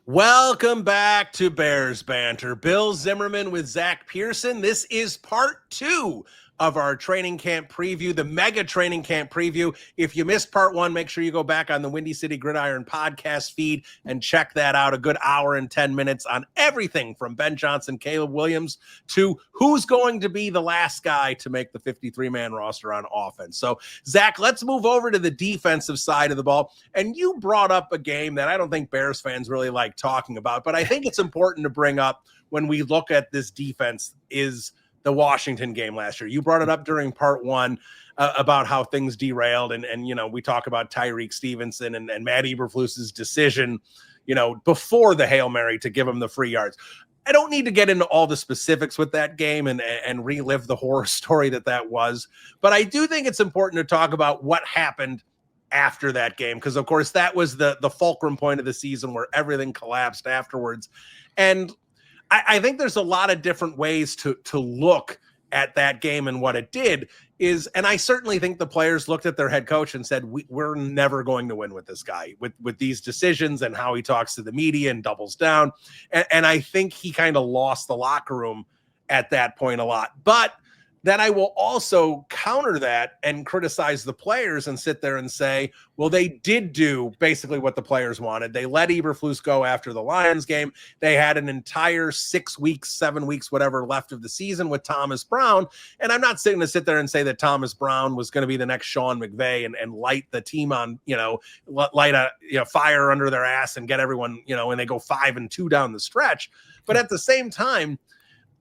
Welcome back to Bears Banter. Bill Zimmerman with Zack Pearson. This is part 2 of our training camp preview, the mega training camp preview. If you missed part 1, make sure you go back on the Windy City Gridiron podcast feed and check that out. A good hour and 10 minutes on everything from Ben Johnson, Caleb Williams, to who's going to be the last guy to make the 53-man roster on offense. So, Zach, let's move over to the defensive side of the ball. And you brought up a game that I don't think Bears fans really like talking about, but I think it's important to bring up when we look at this defense is the Washington game last year. You brought it up during part 1 about how things derailed. And you know, we talk about Tyrique Stevenson and Matt Eberflus's decision, you know, before the Hail Mary to give him the free yards. I don't need to get into all the specifics with that game and relive the horror story that was, but I do think it's important to talk about what happened after that game, because of course that was the fulcrum point of the season where everything collapsed afterwards. And I think there's a lot of different ways to look at that game and what it did is, and I certainly think the players looked at their head coach and said, we're never going to win with this guy with these decisions and how he talks to the media and doubles down. And I think he kind of lost the locker room at that point a lot. But then I will also counter that and criticize the players and sit there and say, well, they did do basically what the players wanted. They let Eberflus go after the Lions game. They had an entire 6 weeks, 7 weeks, whatever left of the season with Thomas Brown. And I'm not sitting to sit there and say that Thomas Brown was going to be the next Sean McVay and light the team on, light a fire under their ass and get everyone, and they go 5-2 down the stretch. But at the same time,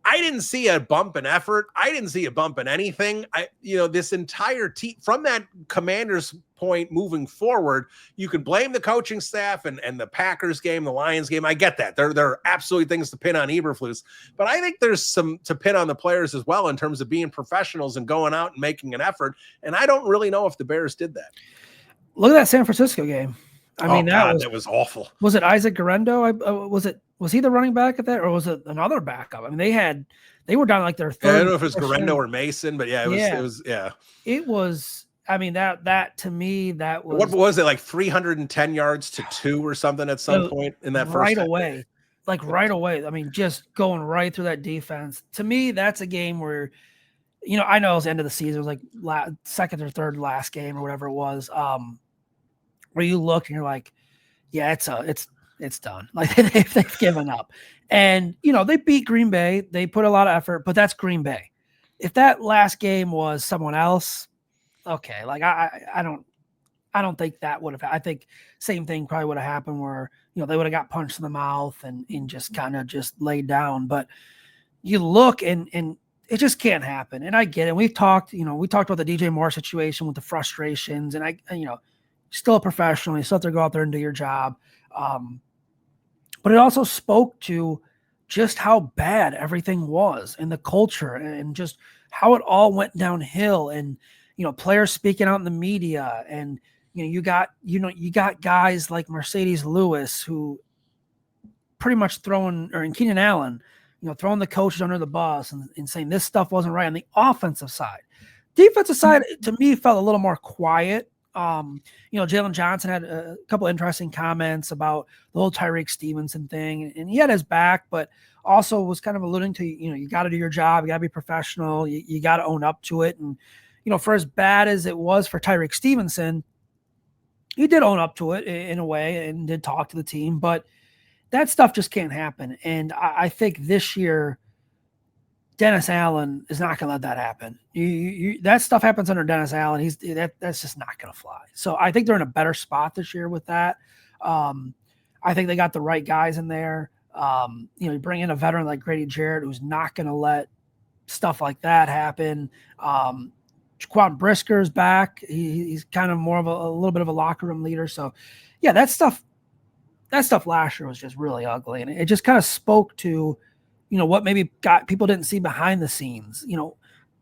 I didn't see a bump in effort. I didn't see a bump in anything. This entire team, from that Commanders point moving forward, you can blame the coaching staff and the Packers game, the Lions game. I get that. There are absolutely things to pin on Eberflus, but I think there's some to pin on the players as well in terms of being professionals and going out and making an effort. And I don't really know if the Bears did that. Look at that San Francisco game. That was awful. Was it Isaac Guerrero? Was he the running back at that, or was it another backup? I mean, they were down like their third. I don't know if it was Guerrero or Mason, but it was. It was. I mean, that to me, that was. What was it, like 310 yards to 2 or something at some point in that first right away? Right away. I mean, just going right through that defense. To me, that's a game where, I know it was the end of the season. It was like second or third last game or whatever it was. Where you look and you're like, yeah, it's done. Like they've given up. And, they beat Green Bay. They put a lot of effort, but that's Green Bay. If that last game was someone else, okay. Like I don't think that would have, I think same thing probably would have happened where, they would have got punched in the mouth and just kind of just laid down. But you look and it just can't happen. And I get it. We talked about the DJ Moore situation with the frustrations and still a professional. You still have to go out there and do your job. But it also spoke to just how bad everything was and the culture and just how it all went downhill and, players speaking out in the media and, you got guys like Mercedes Lewis who pretty much and Keenan Allen, throwing the coaches under the bus and saying this stuff wasn't right on the offensive side. Defensive side, to me, felt a little more quiet. Jaylen Johnson had a couple interesting comments about the whole Tyrique Stevenson thing, and he had his back, but also was kind of alluding to, you got to do your job. You got to be professional. You got to own up to it. And, for as bad as it was for Tyrique Stevenson, he did own up to it in a way and did talk to the team, but that stuff just can't happen. And I think this year, Dennis Allen is not going to let that happen. That stuff happens under Dennis Allen. That's just not going to fly. So I think they're in a better spot this year with that. I think they got the right guys in there. You bring in a veteran like Grady Jarrett, who's not going to let stuff like that happen. Jaquan Brisker is back. He's kind of more of a little bit of a locker room leader. So yeah, that stuff last year was just really ugly. And it just kind of spoke to, what maybe people didn't see behind the scenes.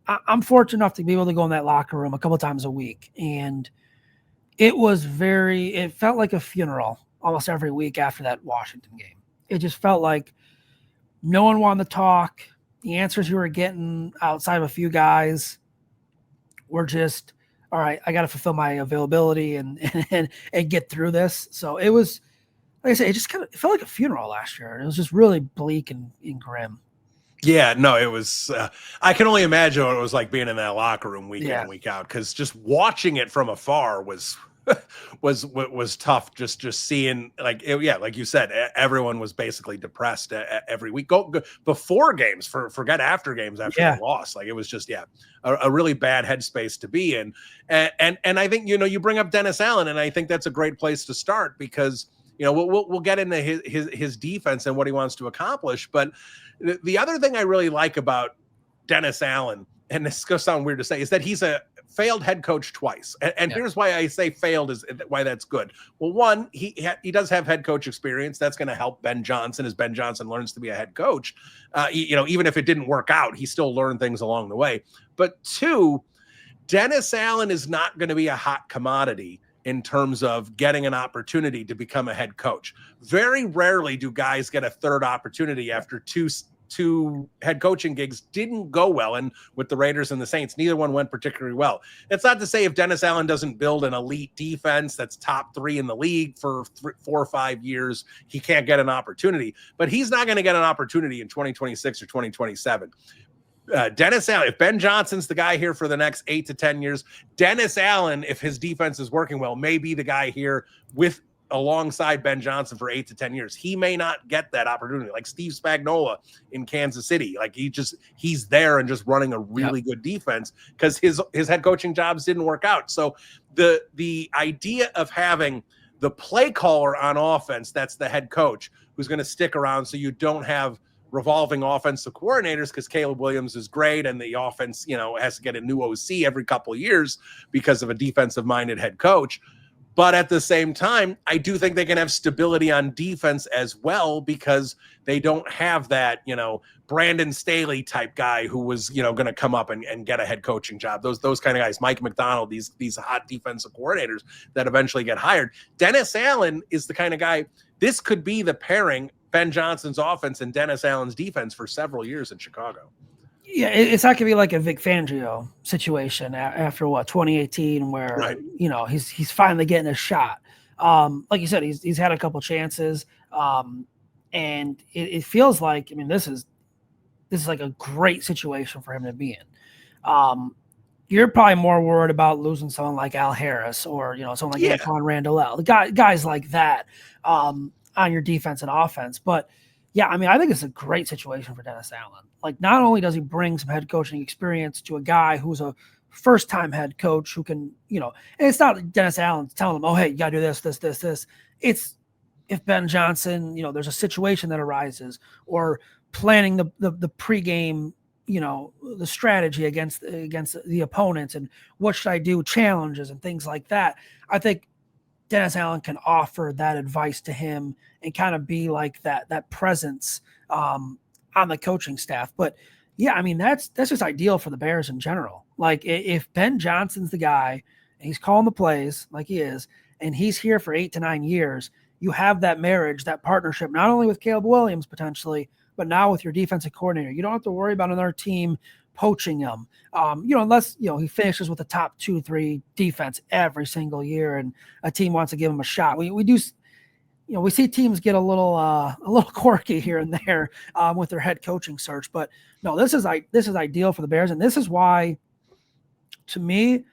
I'm fortunate enough to be able to go in that locker room a couple of times a week. And it felt like a funeral almost every week after that Washington game. It just felt like no one wanted to talk. The answers you were getting outside of a few guys were just, all right, I got to fulfill my availability and get through this. So it was, like I say, it felt like a funeral last year. It was just really bleak and grim. Yeah, no, it was. I can only imagine what it was like being in that locker room week in and week out, because just watching it from afar was was tough. Just seeing, like, like you said, everyone was basically depressed every week. Go before games, forget after games after they lost. Like, it was just a really bad headspace to be in. And I think, you bring up Dennis Allen, and I think that's a great place to start, because we'll get into his defense and what he wants to accomplish. But the other thing I really like about Dennis Allen, and this is going to sound weird to say, is that he's a failed head coach twice. And here's why I say failed, is why that's good. Well, one, he does have head coach experience. That's going to help Ben Johnson as Ben Johnson learns to be a head coach. Even if it didn't work out, he still learned things along the way. But two, Dennis Allen is not going to be a hot commodity in terms of getting an opportunity to become a head coach. Very rarely do guys get a third opportunity after two head coaching gigs didn't go well. And with the Raiders and the Saints, neither one went particularly well. That's not to say if Dennis Allen doesn't build an elite defense that's top 3 in the league for 4 or 5 years, he can't get an opportunity. But he's not going to get an opportunity in 2026 or 2027. Dennis Allen, if Ben Johnson's the guy here for the next 8 to 10 years, Dennis Allen, if his defense is working well, may be the guy here alongside Ben Johnson for 8 to 10 years. He may not get that opportunity, like Steve Spagnuolo in Kansas City. Like, he's there and just running a really good defense because his head coaching jobs didn't work out. So the idea of having the play caller on offense, that's the head coach, who's going to stick around, so you don't have revolving offensive coordinators, because Caleb Williams is great and the offense, has to get a new OC every couple of years because of a defensive minded head coach. But at the same time, I do think they can have stability on defense as well, because they don't have that, Brandon Staley type guy who was, going to come up and get a head coaching job. Those kind of guys, Mike McDonald, these hot defensive coordinators that eventually get hired. Dennis Allen is the kind of guy, this could be the pairing, Ben Johnson's offense and Dennis Allen's defense, for several years in Chicago. Yeah, it's not going to be like a Vic Fangio situation after 2018, where he's finally getting a shot. Like you said, he's had a couple chances, and it feels like, this is like a great situation for him to be in. You're probably more worried about losing someone like Al Harris or someone like Antoine Randall, guys like that on your defense and offense. But I think it's a great situation for Dennis Allen. Like, not only does he bring some head coaching experience to a guy who's a first-time head coach who can, and it's not like Dennis Allen's telling him, oh, hey, you got to do this. It's, if Ben Johnson, there's a situation that arises, or planning the pregame, the strategy against the opponents, and what should I do, challenges and things like that. I think Dennis Allen can offer that advice to him and kind of be like that presence on the coaching staff. But that's just ideal for the Bears in general. Like, if Ben Johnson's the guy and he's calling the plays like he is, and he's here for 8 to 9 years, you have that marriage, that partnership, not only with Caleb Williams potentially, but now with your defensive coordinator. You don't have to worry about another team poaching him, unless he finishes with the top 2-3 defense every single year and a team wants to give him a shot. We do, we see teams get a little quirky here and there with their head coaching search. But no, this is ideal for the Bears, and this is why, to me,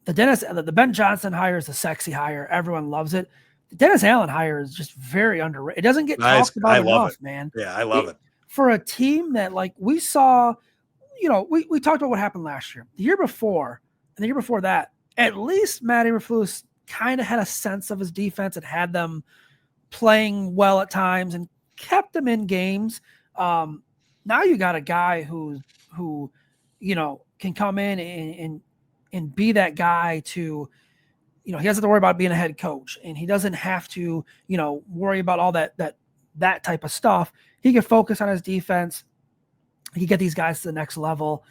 the Ben Johnson hire is the sexy hire. Everyone loves it. The Dennis Allen hire is just very underrated. It doesn't get talked about enough, man. Yeah, I love it. For a team that, like, we saw. We talked about what happened last year. The year before, and the year before that, at least Matt Eberflus kind of had a sense of his defense and had them playing well at times and kept them in games. Now you got a guy who can come in and be that guy to, he doesn't have to worry about being a head coach, and he doesn't have to, worry about all that type of stuff. He can focus on his defense. He can get these guys to the next level.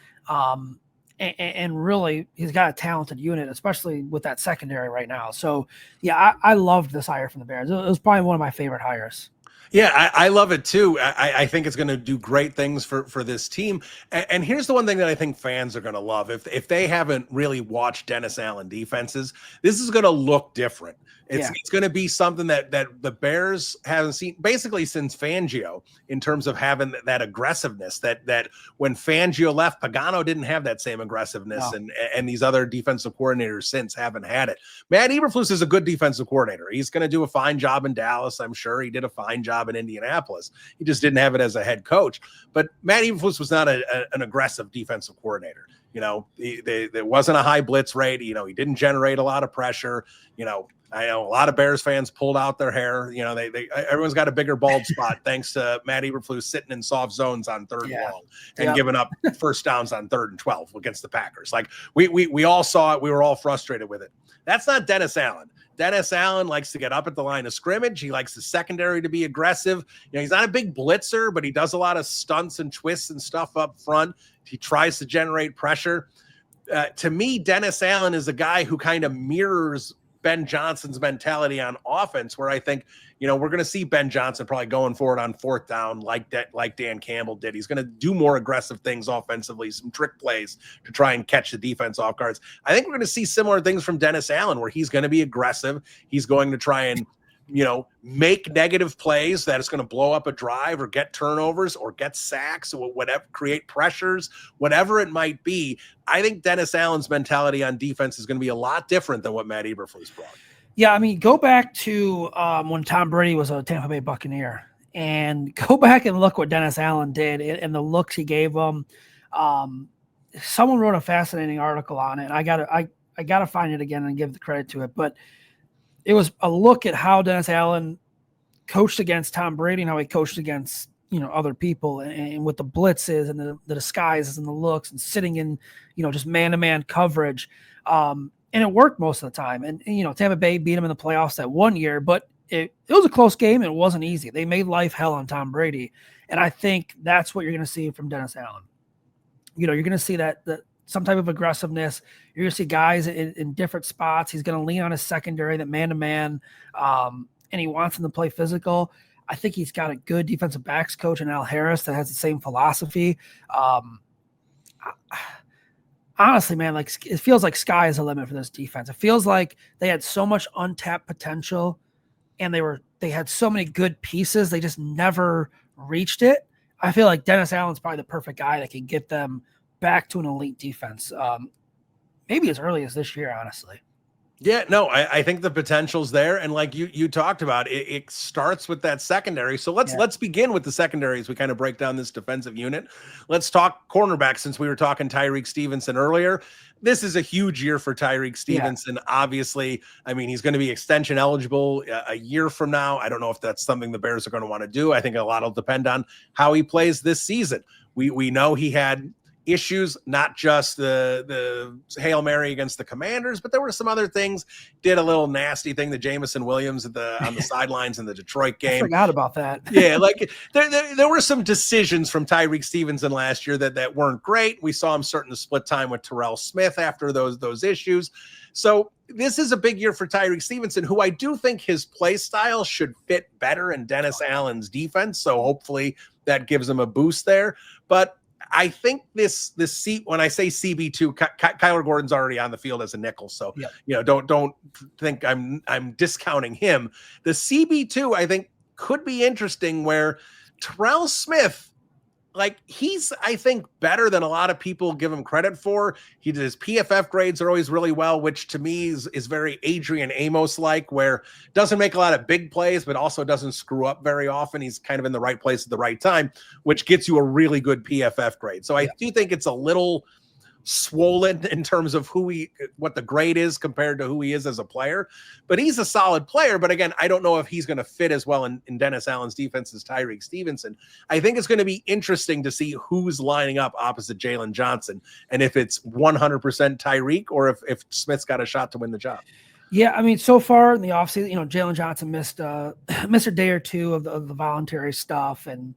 And really, he's got a talented unit, especially with that secondary right now. So, I loved this hire from the Bears. It was probably one of my favorite hires. Yeah, I love it too. I think it's going to do great things for this team. And here's the one thing that I think fans are going to love. If they haven't really watched Dennis Allen defenses, this is going to look different. It's going to be something that the Bears haven't seen basically since Fangio, in terms of having that aggressiveness that when Fangio left, Pagano didn't have that same aggressiveness, and these other defensive coordinators since haven't had it. Matt Eberflus is a good defensive coordinator. He's going to do a fine job in Dallas. I'm sure he did a fine job in Indianapolis. He just didn't have it as a head coach. But Matt Eberflus was not an aggressive defensive coordinator. There wasn't a high blitz rate. He didn't generate a lot of pressure. I know a lot of Bears fans pulled out their hair. Everyone's got a bigger bald spot thanks to Matt Eberflus sitting in soft zones on third and long and giving up first downs on 3rd and 12 against the Packers. Like we all saw it. We were all frustrated with it. That's not Dennis Allen. Dennis Allen likes to get up at the line of scrimmage. He likes the secondary to be aggressive. He's not a big blitzer, but he does a lot of stunts and twists and stuff up front. He tries to generate pressure. To me, Dennis Allen is a guy who kind of mirrors Ben Johnson's mentality on offense, where I think, we're going to see Ben Johnson probably going for it on 4th down like Dan Campbell did. He's going to do more aggressive things offensively, some trick plays to try and catch the defense off guards. I think we're going to see similar things from Dennis Allen, where he's going to be aggressive. He's going to try and, make negative plays that is going to blow up a drive or get turnovers or get sacks or whatever, create pressures, whatever it might be. I think Dennis Allen's mentality on defense is going to be a lot different than what Matt Eberflus brought. Yeah, I mean, go back to when Tom Brady was a Tampa Bay Buccaneer, and go back and look what Dennis Allen did and the looks he gave him. Someone wrote a fascinating article on it. I gotta find it again and give the credit to it, but it was a look at how Dennis Allen coached against Tom Brady and how he coached against other people, and with the blitzes and the disguises and the looks and sitting in just man-to-man coverage. And it worked most of the time. And Tampa Bay beat him in the playoffs that one year, but it was a close game. And it wasn't easy. They made life hell on Tom Brady. And I think that's what you're going to see from Dennis Allen. You're going to see that some type of aggressiveness. You're going to see guys in different spots. He's going to lean on his secondary, that man-to-man, and he wants them to play physical. I think he's got a good defensive backs coach in Al Harris that has the same philosophy. Honestly, man, it feels like sky is the limit for this defense. It feels like they had so much untapped potential, and they had so many good pieces. They just never reached it. I feel like Dennis Allen's probably the perfect guy that can get them back to an elite defense. Maybe as early as this year, honestly. Yeah, no, I think the potential's there. And like you talked about, it starts with that secondary. So let's begin with the secondary as we kind of break down this defensive unit. Let's talk cornerback, since we were talking Tyrique Stevenson earlier. This is a huge year for Tyrique Stevenson. Yeah. Obviously, I mean, he's going to be extension eligible a year from now. I don't know if that's something the Bears are going to want to do. I think a lot will depend on how he plays this season. We know he had issues, not just the Hail Mary against the Commanders, but there were some other things. Did a little nasty thing to Jamison Williams on the sidelines in the Detroit game. I forgot about that. Yeah, like there were some decisions from Tyrique Stevenson last year that weren't great. We saw him starting to split time with Terrell Smith after those issues. So this is a big year for Tyrique Stevenson, who I do think his play style should fit better in Dennis Allen's defense. So hopefully that gives him a boost there. But I think this seat, when I say CB2, Kyler Gordon's already on the field as a nickel. So, don't think I'm discounting him. The CB2, I think, could be interesting, where Terrell Smith, like, he's, I think, better than a lot of people give him credit for. His PFF grades are always really well, which to me is very Adrian Amos-like, where doesn't make a lot of big plays, but also doesn't screw up very often. He's kind of in the right place at the right time, which gets you a really good PFF grade. So I do think it's a little swollen in terms of what the grade is compared to who he is as a player, but he's a solid player. But again, I don't know if he's going to fit as well in Dennis Allen's defense as Tyrique Stevenson. I think it's going to be interesting to see who's lining up opposite Jaylen Johnson, and if it's 100% Tyrique or if Smith's got a shot to win the job. Yeah, I mean, so far in the offseason, Jaylen Johnson missed a day or two of the voluntary stuff, and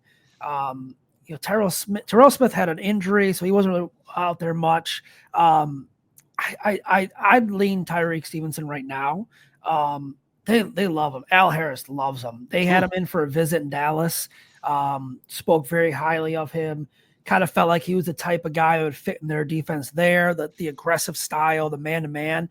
Terrell Smith had an injury, so he wasn't really out there much. I'd lean Tyrique Stevenson right now. They love him. Al Harris loves him. They had him in for a visit in Dallas. Spoke very highly of him. Kind of felt like he was the type of guy that would fit in their defense there, the aggressive style, the man-to-man.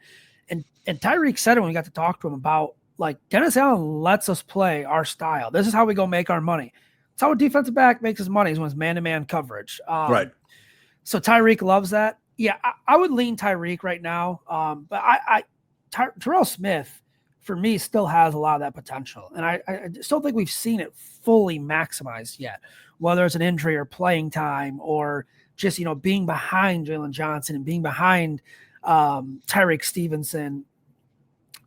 And Tyrique said it when we got to talk to him about, like, Dennis Allen lets us play our style. This is how we go make our money. It's how a defensive back makes his money, is when it's man-to-man coverage. Right. So Tyrique loves that. Yeah, I would lean Tyrique right now. But Terrell Smith, for me, still has a lot of that potential. And I still think we've seen it fully maximized yet, whether it's an injury or playing time or just, being behind Jaylen Johnson and being behind Tyrique Stevenson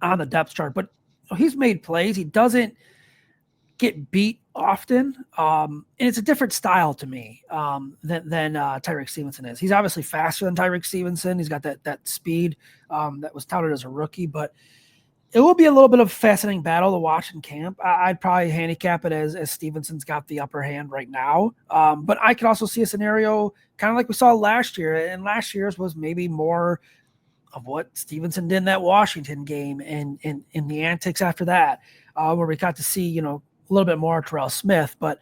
on the depth chart. But he's made plays. He doesn't get beat often. And it's a different style to me than Tyrique Stevenson is. He's obviously faster than Tyrique Stevenson. He's got that speed that was touted as a rookie, but it will be a little bit of a fascinating battle to watch in camp. I'd probably handicap it as Stevenson's got the upper hand right now. But I could also see a scenario kind of like we saw last year, and last year's was maybe more of what Stevenson did in that Washington game and in the antics after that, where we got to see, a little bit more Terrell Smith. But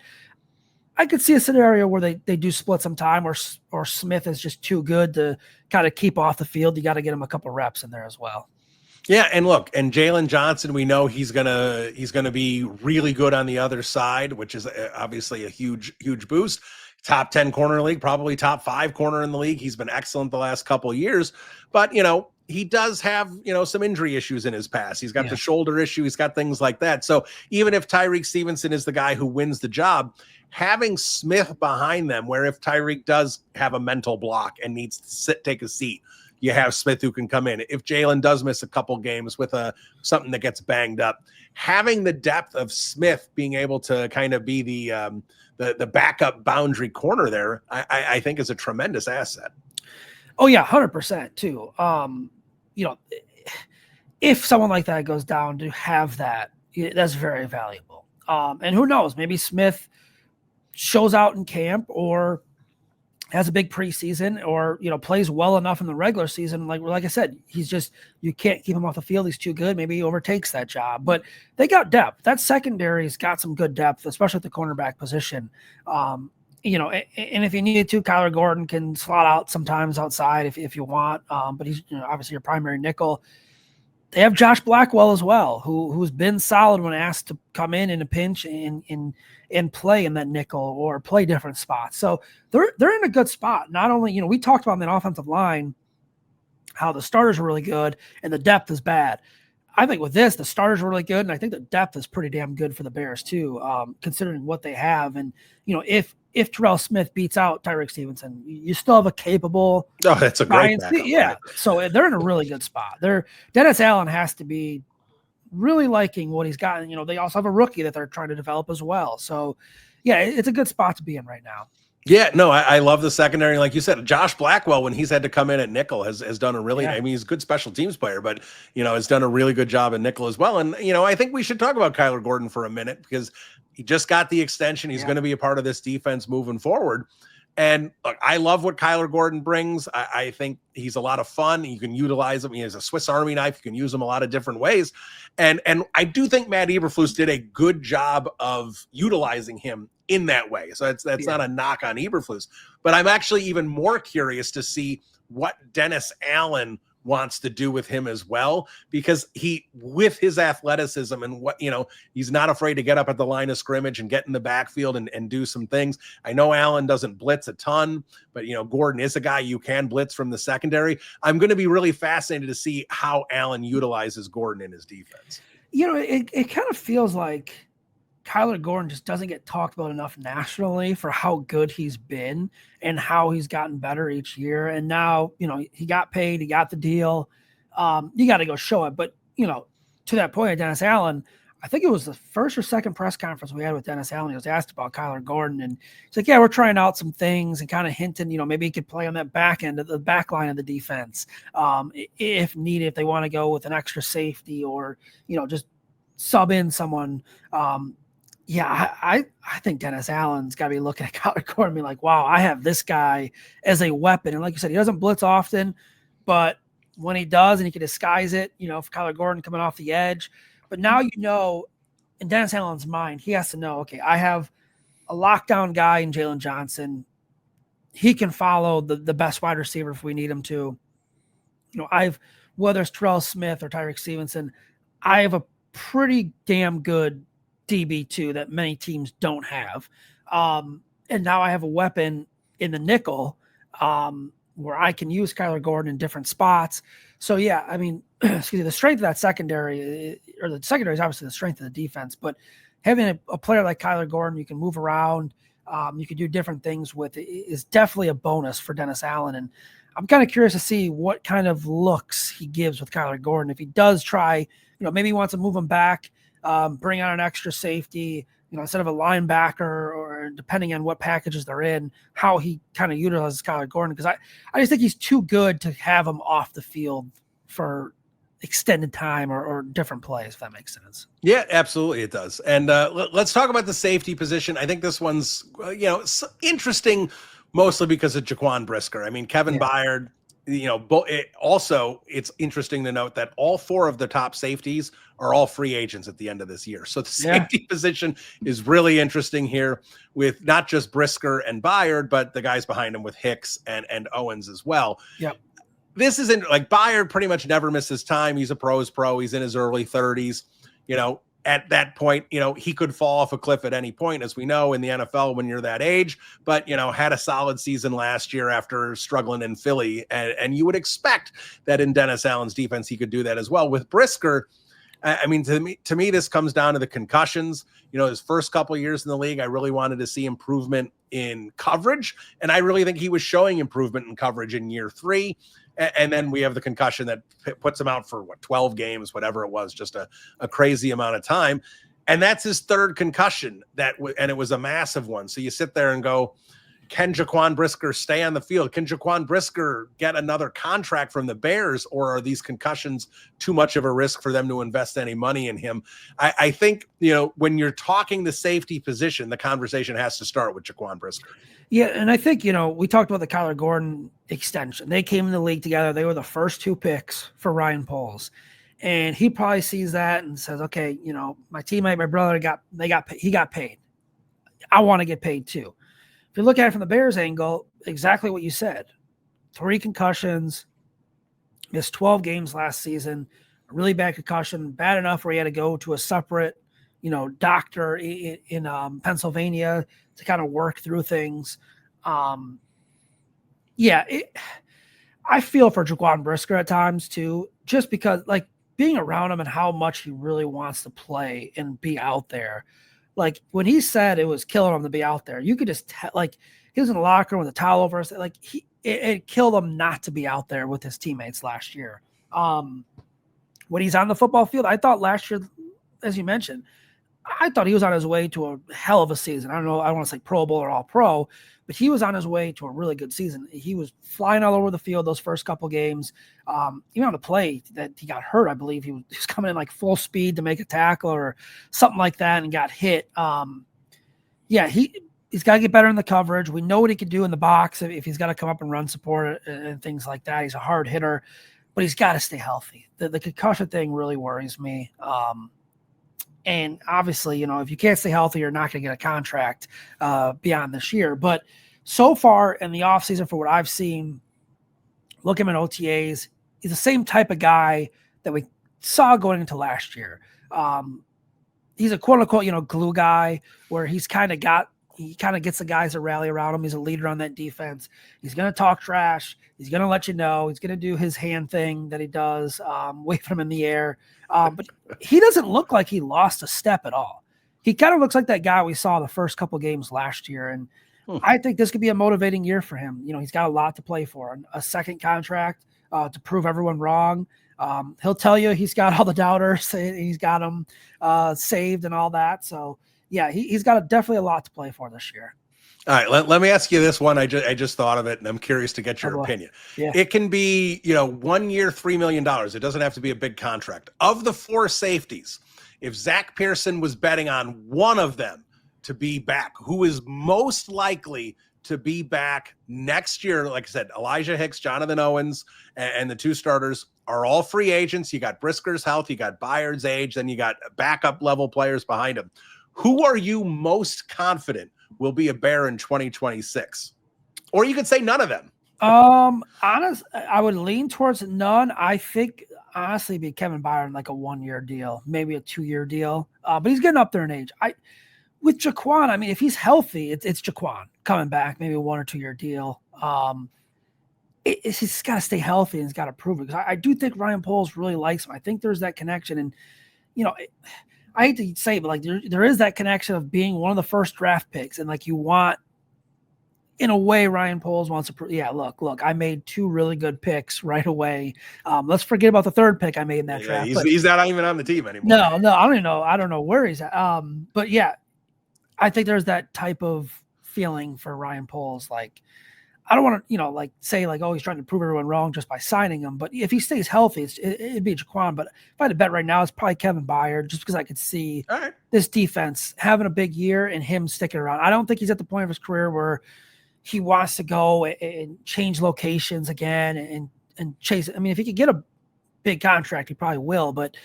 I could see a scenario where they do split some time, or Smith is just too good to kind of keep off the field. You got to get him a couple reps in there as well. Yeah, and look, and Jaylen Johnson, we know he's gonna be really good on the other side, which is obviously a huge boost. Top 10 corner in the league, probably top 5 corner in the league. He's been excellent the last couple of years, but he does have some injury issues in his past. He's got the shoulder issue, he's got things like that. So even if Tyrique Stevenson is the guy who wins the job, having Smith behind them, where if Tyrique does have a mental block and needs to take a seat, you have Smith who can come in. If Jaylen does miss a couple games with something that gets banged up, having the depth of Smith being able to kind of be the backup boundary corner there, I think is a tremendous asset. Oh yeah, 100% too. If someone like that goes down, to have that's very valuable. And who knows, maybe Smith shows out in camp or has a big preseason, or plays well enough in the regular season. Like I said, you can't keep him off the field. He's too good. Maybe he overtakes that job. But they got depth. That secondary's got some good depth, especially at the cornerback position. And if you needed to, Kyler Gordon can slot out sometimes outside if you want. But he's obviously your primary nickel. They have Josh Blackwell as well, who's been solid when asked to come in a pinch and play in that nickel or play different spots. So they're in a good spot. Not only, we talked about in that offensive line how the starters are really good and the depth is bad. I think with this, the starters are really good, and I think the depth is pretty damn good for the Bears too, considering what they have. And if Terrell Smith beats out Tyrique Stevenson, you still have a capable. Oh, that's a great backup. Yeah, right? So they're in a really good spot. Dennis Allen has to be really liking what he's gotten. They also have a rookie that they're trying to develop as well. So, yeah, it's a good spot to be in right now. Yeah, no, I love the secondary. Like you said, Josh Blackwell, when he's had to come in at nickel, has done a really, I mean, he's a good special teams player, but, has done a really good job at nickel as well. And, I think we should talk about Kyler Gordon for a minute, because he just got the extension. He's going to be a part of this defense moving forward. And look, I love what Kyler Gordon brings. I think he's a lot of fun. You can utilize him. He has a Swiss Army knife. You can use him a lot of different ways. And I do think Matt Eberflus did a good job of utilizing him in that way. So that's not a knock on Eberflus. But I'm actually even more curious to see what Dennis Allen wants to do with him as well, because with his athleticism and what, he's not afraid to get up at the line of scrimmage and get in the backfield and do some things. I know Allen doesn't blitz a ton, but Gordon is a guy you can blitz from the secondary. I'm going to be really fascinated to see how Allen utilizes Gordon in his defense. It kind of feels like Kyler Gordon just doesn't get talked about enough nationally for how good he's been and how he's gotten better each year. And now, he got paid, he got the deal. You got to go show it. But, to that point of Dennis Allen, I think it was the first or second press conference we had with Dennis Allen. He was asked about Kyler Gordon, and he's like, yeah, we're trying out some things, and kind of hinting, maybe he could play on that back end of the back line of the defense. If needed, if they want to go with an extra safety or, just sub in someone. I think Dennis Allen's got to be looking at Kyler Gordon and be like, wow, I have this guy as a weapon. And like you said, he doesn't blitz often, but when he does and he can disguise it, if Kyler Gordon coming off the edge, But now in Dennis Allen's mind, he has to know, okay, I have a lockdown guy in Jaylen Johnson. He can follow the best wide receiver if we need him to. Whether it's Terrell Smith or Tyrique Stevenson, I have a pretty damn good DB2 that many teams don't have. And now I have a weapon in the nickel where I can use Kyler Gordon in different spots. So, yeah, I mean, excuse me, the strength of that secondary, or the secondary is obviously the strength of the defense, but having a player like Kyler Gordon, you can move around, you can do different things with it, is definitely a bonus for Dennis Allen. And I'm kind of curious to see what kind of looks he gives with Kyler Gordon. If he does try, maybe he wants to move him back, bring on an extra safety, instead of a linebacker, or depending on what packages they're in, how he kind of utilizes Kyler Gordon. Because I just think he's too good to have him off the field for extended time or different plays, if that makes sense. Yeah, absolutely it does. And let's talk about the safety position. I think this one's, interesting mostly because of Jaquan Brisker. I mean, Kevin Byard, it's interesting to note that all 4 of the top safeties are all free agents at the end of this year. So the safety position is really interesting here with not just Brisker and Byard, but the guys behind him with Hicks and Owens as well. Yep. This isn't like Byard pretty much never misses time. He's a pro's pro. He's in his early 30s. At that point, he could fall off a cliff at any point, as we know in the NFL when you're that age, but, had a solid season last year after struggling in Philly. And you would expect that in Dennis Allen's defense, he could do that as well. With Brisker, I mean, to me, this comes down to the concussions. His first couple of years in the league, I really wanted to see improvement in coverage. And I really think he was showing improvement in coverage in year 3. And then we have the concussion that puts him out for 12 games, whatever it was, just a crazy amount of time. And that's his 3rd concussion and it was a massive one. So you sit there and go, can Jaquan Brisker stay on the field? Can Jaquan Brisker get another contract from the Bears, or are these concussions too much of a risk for them to invest any money in him? I think, when you're talking the safety position, the conversation has to start with Jaquan Brisker. Yeah, and I think, we talked about the Kyler Gordon extension. They came in the league together. They were the first 2 picks for Ryan Poles. And he probably sees that and says, okay, my teammate, my brother he got paid. I want to get paid too. If you look at it from the Bears angle, exactly what you said. 3 concussions, missed 12 games last season, a really bad concussion, bad enough where he had to go to a separate, doctor in Pennsylvania to kind of work through things. I feel for Jaquan Brisker at times too, just because like being around him and how much he really wants to play and be out there. Like when he said it was killing him to be out there, you could just he was in the locker room with a towel over us. Like it killed him not to be out there with his teammates last year. When he's on the football field, I thought last year, as you mentioned, I thought he was on his way to a hell of a season. I don't know. I don't want to say Pro Bowl or All Pro, but he was on his way to a really good season. He was flying all over the field those first couple games. Even on the play that he got hurt, I believe he was coming in like full speed to make a tackle or something like that and got hit. He's got to get better in the coverage. We know what he can do in the box if he's got to come up and run support and things like that. He's a hard hitter, but he's got to stay healthy. The concussion thing really worries me. And obviously, if you can't stay healthy, you're not going to get a contract beyond this year. But so far in the offseason, for what I've seen, look him in OTAs, he's the same type of guy that we saw going into last year. He's a quote unquote, glue guy where he kind of gets the guys to rally around him. He's a leader on that defense. He's going to talk trash. He's going to let you know. He's going to do his hand thing that he does, wave him in the air. But he doesn't look like he lost a step at all. He kind of looks like that guy we saw the first couple games last year. And I think this could be a motivating year for him. He's got a lot to play for. A second contract to prove everyone wrong. He'll tell you he's got all the doubters. He's got them saved and all that. So, yeah, he's got definitely a lot to play for this year. All right, let me ask you this one. I just thought of it, and I'm curious to get your opinion. Yeah. It can be, 1 year, $3 million. It doesn't have to be a big contract. Of the 4 safeties, if Zack Pearson was betting on one of them to be back, who is most likely to be back next year? Like I said, Elijah Hicks, Jonathan Owens, and the 2 starters are all free agents. You got Brisker's health, you got Byard's age, then you got backup level players behind him. Who are you most confident will be a Bear in 2026? Or you could say none of them. Honest, I would lean towards none. I think honestly it'd be Kevin Byard like a 1-year deal, maybe a 2-year deal. But he's getting up there in age. With Jaquan, I mean, if he's healthy, it's Jaquan coming back, maybe a 1 or 2 year deal. He's got to stay healthy and he's got to prove it. Because I do think Ryan Poles really likes him. I think there's that connection. And, I hate to say it, but like there is that connection of being one of the first draft picks. And like you want, in a way, Ryan Poles wants to prove, look, I made 2 really good picks right away. Let's forget about the 3rd pick I made in that draft. He's not even on the team anymore. No, I don't even know. I don't know where he's at. But yeah, I think there's that type of feeling for Ryan Poles. Like, I don't want to, say oh, he's trying to prove everyone wrong just by signing him. But if he stays healthy, it'd be Jaquan. But if I had to bet right now, it's probably Kevin Byard, just because I could see this defense having a big year and him sticking around. I don't think he's at the point of his career where he wants to go and change locations again and chase it. I mean, if he could get a big contract, he probably will. But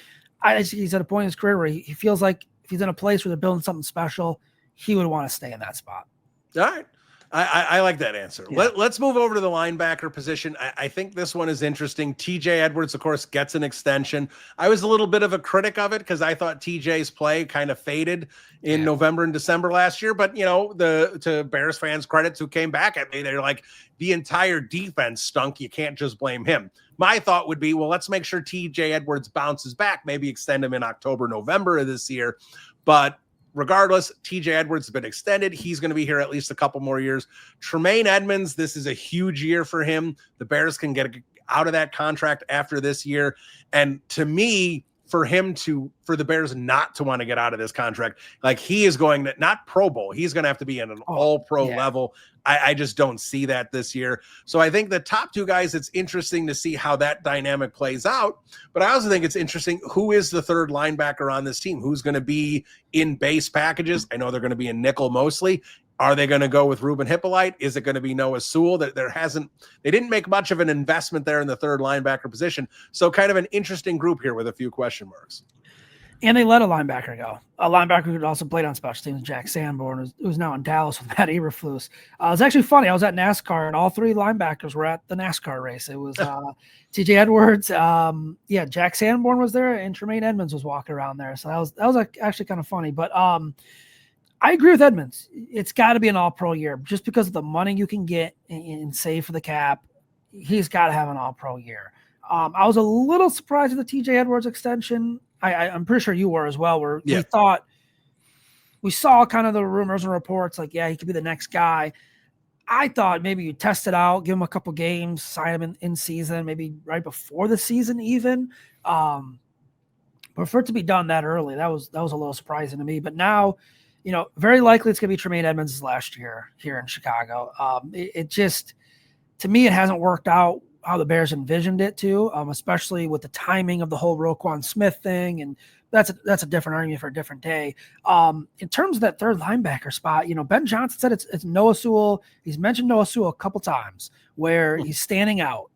I think he's at a point in his career where he feels like if he's in a place where they're building something special, he would want to stay in that spot. All right. I like that answer. Yeah. Let's move over to the linebacker position. I think this one is interesting. TJ Edwards, of course, gets an extension. I was a little bit of a critic of it because I thought TJ's play kind of faded in November and December last year. But, to Bears fans' credits who came back at me, they're like, the entire defense stunk. You can't just blame him. My thought would be, well, let's make sure TJ Edwards bounces back, maybe extend him in October, November of this year. But regardless, TJ Edwards has been extended. He's going to be here at least a couple more years. Tremaine Edmonds, this is a huge year for him. The Bears can get out of that contract after this year. And to me, for the Bears not to want to get out of this contract, like he is going to, not Pro Bowl, he's going to have to be at an all-pro level. I just don't see that this year. So I think the top 2 guys, it's interesting to see how that dynamic plays out. But I also think it's interesting, who is the 3rd linebacker on this team? Who's going to be in base packages? I know they're going to be in nickel mostly. Are they going to go with Ruben Hippolyte? Is it going to be Noah Sewell? They didn't make much of an investment there in the 3rd linebacker position. So kind of an interesting group here with a few question marks. And they let a linebacker go. A linebacker who also played on special teams, Jack Sanborn, who's now in Dallas with Matt Eberflus. It was actually funny. I was at NASCAR, and all 3 linebackers were at the NASCAR race. It was TJ Edwards, Jack Sanborn was there, and Tremaine Edmonds was walking around there. So that was actually kind of funny. But I agree with Edmonds. It's got to be an all-pro year. Just because of the money you can get and save for the cap, he's got to have an all-pro year. I was a little surprised at the TJ Edwards extension. I'm pretty sure you were as well, where we saw kind of the rumors and reports like, he could be the next guy. I thought maybe you test it out, give him a couple games, sign him in season, maybe right before the season even. But for it to be done that early, that was a little surprising to me. But now, very likely it's going to be Tremaine Edmonds' last year here in Chicago. It just, to me, it hasn't worked out how the Bears envisioned it to, especially with the timing of the whole Roquan Smith thing. And that's a different argument for a different day. In terms of that 3rd linebacker spot, Ben Johnson said it's Noah Sewell. He's mentioned Noah Sewell a couple times where he's standing out.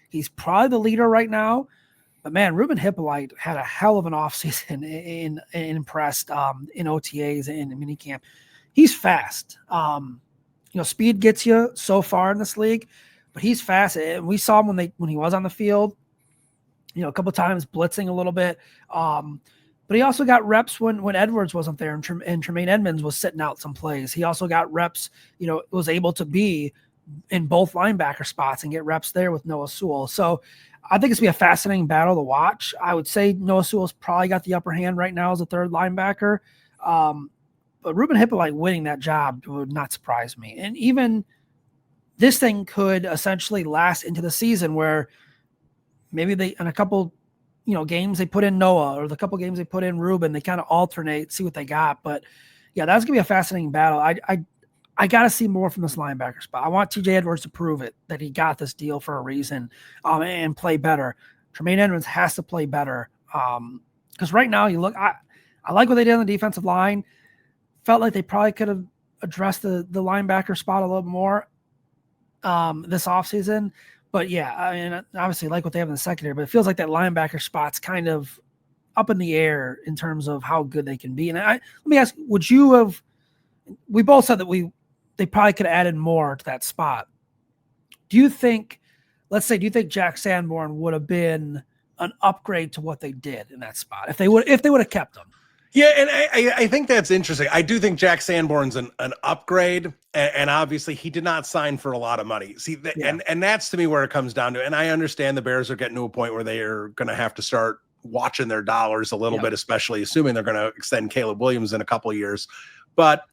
He's probably the leader right now. But man, Ruben Hippolyte had a hell of an offseason and impressed in OTAs and in minicamp. He's fast. Speed gets you so far in this league, but he's fast. And we saw him when he was on the field, a couple times blitzing a little bit. But he also got reps when Edwards wasn't there and Tremaine Edmonds was sitting out some plays. He also got reps, was able to be in both linebacker spots and get reps there with Noah Sewell. So I think it's going to be a fascinating battle to watch. I would say Noah Sewell's probably got the upper hand right now as a 3rd linebacker. But Ruben Hippolyte winning that job would not surprise me. And even this thing could essentially last into the season where maybe in a couple, games they put in Noah, or the couple games they put in Ruben, they kind of alternate, see what they got. But yeah, that's going to be a fascinating battle. I got to see more from this linebacker spot. I want TJ Edwards to prove it, that he got this deal for a reason, and play better. Tremaine Edmonds has to play better. Because right now you look, I like what they did on the defensive line. Felt like they probably could have addressed the linebacker spot a little more this offseason. But yeah, I mean, obviously like what they have in the secondary, but it feels like that linebacker spot's kind of up in the air in terms of how good they can be. And let me ask, would you have, we both said that they probably could have added more to that spot. Do you think, let's say, do you think Jack Sanborn would have been an upgrade to what they did in that spot if they would have kept him? Yeah, and I think that's interesting. I do think Jack Sanborn's an upgrade, and obviously he did not sign for a lot of money. See, and that's to me where it comes down to. And I understand the Bears are getting to a point where they are going to have to start watching their dollars a little bit, especially assuming they're going to extend Caleb Williams in a couple of years. But